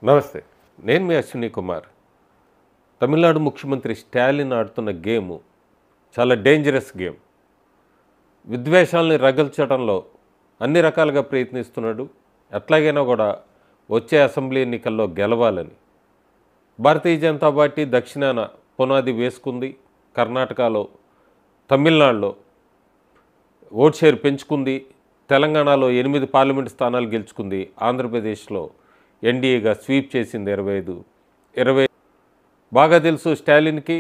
నమస్తే. నేను మీ అశ్విని కుమార్. తమిళనాడు ముఖ్యమంత్రి స్టాలిన్ ఆడుతున్న గేము చాలా డేంజరస్ గేమ్. విద్వేషాలని రగల్చడంలో అన్ని రకాలుగా ప్రయత్నిస్తున్నాడు. ఎట్లాగైనా కూడా వచ్చే అసెంబ్లీ ఎన్నికల్లో గెలవాలని. భారతీయ జనతా పార్టీ దక్షిణాన పునాది వేసుకుంది. కర్ణాటకలో, తమిళనాడులో ఓట్ షేర్ పెంచుకుంది. తెలంగాణలో 8 పార్లమెంటు స్థానాలు గెలుచుకుంది. ఆంధ్రప్రదేశ్లో ఎన్డీఏగా స్వీప్ చేసింది 20 బాగా తెలుసు స్టాలిన్కి.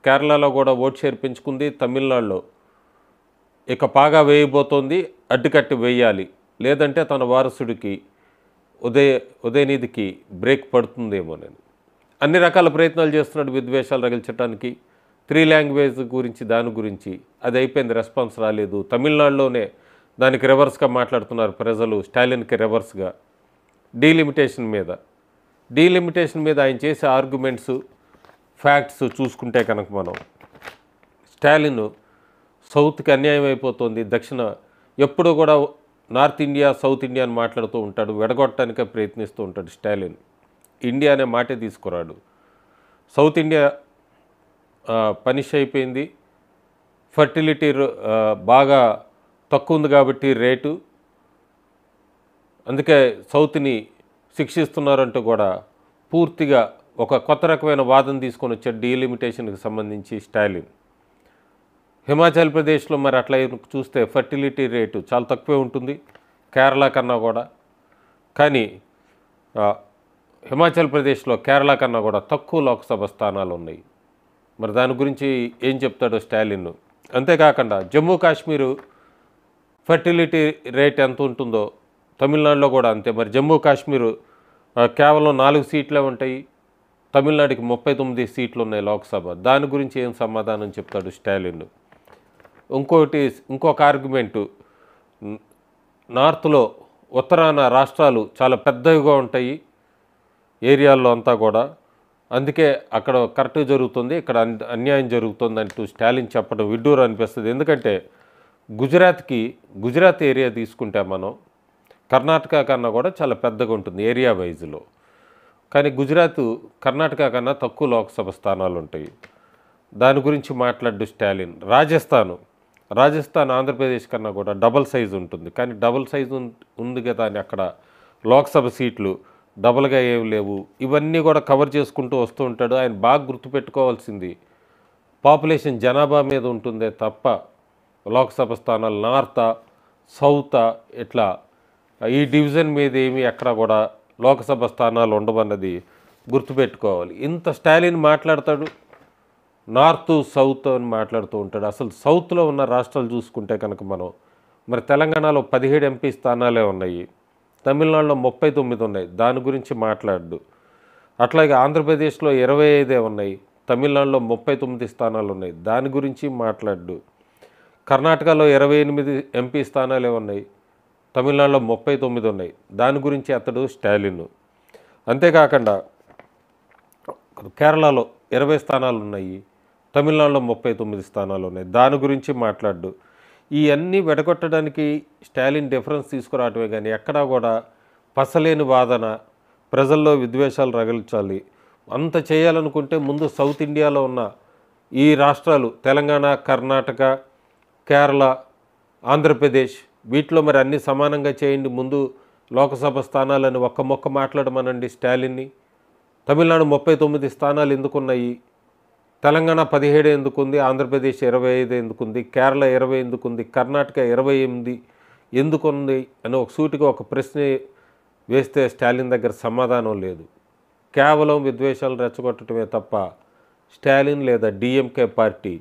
కేరళలో కూడా ఓట్ షేర్ పెంచుకుంది. తమిళనాడులో ఇక పాగా వేయబోతోంది. అడ్డుకట్టి వేయాలి, లేదంటే తన వారసుడికి ఉదయనిధికి బ్రేక్ పడుతుందేమోనని అన్ని రకాల ప్రయత్నాలు చేస్తున్నాడు విద్వేషాలు రగిల్చడానికి. 3 లాంగ్వేజ్ గురించి, దాని గురించి అది అయిపోయింది, రెస్పాన్స్ రాలేదు. తమిళనాడులోనే దానికి రివర్స్గా మాట్లాడుతున్నారు ప్రజలు, స్టాలిన్కి రివర్స్గా. డీలిమిటేషన్ మీద ఆయన చేసే ఆర్గ్యుమెంట్స్, ఫ్యాక్ట్స్ చూసుకుంటే కనుక మనం స్టాలిన్ సౌత్కి అన్యాయం అయిపోతుంది. ఎప్పుడూ కూడా నార్త్ ఇండియా, సౌత్ ఇండియా అని మాట్లాడుతూ ఉంటాడు. విడగొట్టడానికే ప్రయత్నిస్తూ ఉంటాడు స్టాలిన్. ఇండియా అనే మాటే తీసుకురాడు. సౌత్ ఇండియా పనిష్ అయిపోయింది. ఫర్టిలిటీ బాగా తక్కువ ఉంది కాబట్టి రేటు, అందుకే సౌత్ని శిక్షిస్తున్నారంటూ కూడా పూర్తిగా ఒక కొత్త రకమైన వాదన తీసుకొని వచ్చాడు డీలిమిటేషన్కి సంబంధించి స్టాలిన్. హిమాచల్ ప్రదేశ్లో మరి అట్లా చూస్తే ఫర్టిలిటీ రేటు చాలా తక్కువే ఉంటుంది కేరళ కన్నా కూడా. కానీ హిమాచల్ ప్రదేశ్లో కేరళ కన్నా కూడా తక్కువ లోక్సభ స్థానాలు ఉన్నాయి. మరి దాని గురించి ఏం చెప్తాడో స్టాలిన్. అంతేకాకుండా జమ్మూ కాశ్మీరు ఫర్టిలిటీ రేట్ ఎంత ఉంటుందో తమిళనాడులో కూడా అంతే. మరి జమ్మూ కాశ్మీరు కేవలం 4 సీట్లే ఉంటాయి. తమిళనాడుకి 39 సీట్లు ఉన్నాయి లోక్సభ. దాని గురించి ఏం సమాధానం చెప్తాడు స్టాలిన్. ఇంకొక ఆర్గ్యుమెంటు, నార్త్లో ఉత్తరాన రాష్ట్రాలు చాలా పెద్దవిగా ఉంటాయి ఏరియాల్లో అంతా కూడా, అందుకే అక్కడ కరెక్ట్ జరుగుతుంది, ఇక్కడ అన్యాయం జరుగుతుంది అంటూ స్టాలిన్ చెప్పడం విడ్డూరు అనిపిస్తుంది. ఎందుకంటే గుజరాత్ ఏరియా తీసుకుంటే మనం కర్ణాటక కన్నా కూడా చాలా పెద్దగా ఉంటుంది ఏరియా వైజ్లో. కానీ కర్ణాటక కన్నా తక్కువ లోక్సభ స్థానాలు ఉంటాయి. దాని గురించి మాట్లాడు స్టాలిన్. రాజస్థాన్ ఆంధ్రప్రదేశ్ కన్నా కూడా డబల్ సైజు ఉంటుంది. కానీ డబల్ సైజు ఉంది కదా అని అక్కడ లోక్సభ సీట్లు డబల్గా ఏమి లేవు. ఇవన్నీ కూడా కవర్ చేసుకుంటూ వస్తూ ఉంటాడు. ఆయన బాగా గుర్తుపెట్టుకోవాల్సింది, పాపులేషన్ జనాభా మీద ఉంటుందే తప్ప లోక్సభ స్థానాలు నార్తా, సౌతా ఇట్లా ఈ డివిజన్ మీద ఏమి ఎక్కడ కూడా లోక్సభ స్థానాలు ఉండవన్నది గుర్తుపెట్టుకోవాలి. ఇంత స్టాలిన్ మాట్లాడతాడు, నార్త్ సౌత్ అని మాట్లాడుతూ ఉంటాడు. అసలు సౌత్లో ఉన్న రాష్ట్రాలు చూసుకుంటే కనుక మనం మరి తెలంగాణలో 17 ఎంపీ స్థానాలే ఉన్నాయి, తమిళనాడులో 39 ఉన్నాయి, దాని గురించి మాట్లాడు. అట్లాగే ఆంధ్రప్రదేశ్లో 25 ఉన్నాయి, తమిళనాడులో 39 స్థానాలు ఉన్నాయి, దాని గురించి మాట్లాడు. కర్ణాటకలో 28 ఎంపీ స్థానాలే ఉన్నాయి, తమిళనాడులో 39 ఉన్నాయి, దాని గురించి అతడు స్టాలిన్. అంతేకాకుండా కేరళలో 20 స్థానాలు ఉన్నాయి, తమిళనాడులో 39 స్థానాలు ఉన్నాయి, దాని గురించి మాట్లాడు. ఇవన్నీ వెడగొట్టడానికి స్టాలిన్ డిఫరెన్స్ తీసుకురావటమే కానీ ఎక్కడా కూడా పసలేని వాదన, ప్రజల్లో విద్వేషాలు రగిల్చాలి. అంత చేయాలనుకుంటే ముందు సౌత్ ఇండియాలో ఉన్న ఈ రాష్ట్రాలు తెలంగాణ, కర్ణాటక, కేరళ, ఆంధ్రప్రదేశ్ వీటిలో మరి అన్నీ సమానంగా చేయండి. ముందు లోకసభ స్థానాలని ఒక్క మొక్క మాట్లాడమనండి స్టాలిన్ని. తమిళనాడు 39 స్థానాలు ఎందుకున్నాయి, తెలంగాణ 17 ఎందుకుంది, ఆంధ్రప్రదేశ్ 25 ఎందుకుంది, కేరళ 20 ఎందుకుంది, కర్ణాటక 28 ఎందుకుంది అని సూటిగా ఒక ప్రశ్న వేస్తే స్టాలిన్ దగ్గర సమాధానం లేదు. కేవలం విద్వేషాలు రెచ్చగొట్టడమే తప్ప స్టాలిన్ లేదా డిఎంకే పార్టీ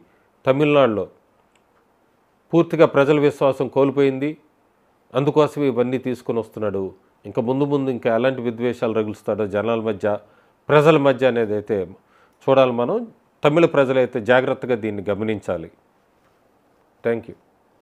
తమిళనాడులో పూర్తిగా ప్రజల విశ్వాసం కోల్పోయింది. అందుకోసం ఇవన్నీ తీసుకొని వస్తున్నాడు. ఇంకా ముందు ఇంకా ఎలాంటి విద్వేషాలు రగులుస్తాడో జనాల మధ్య, ప్రజల మధ్య అనేది అయితే చూడాలి మనం. తమిళ ప్రజలైతే జాగ్రత్తగా దీన్ని గమనించాలి. Thank you.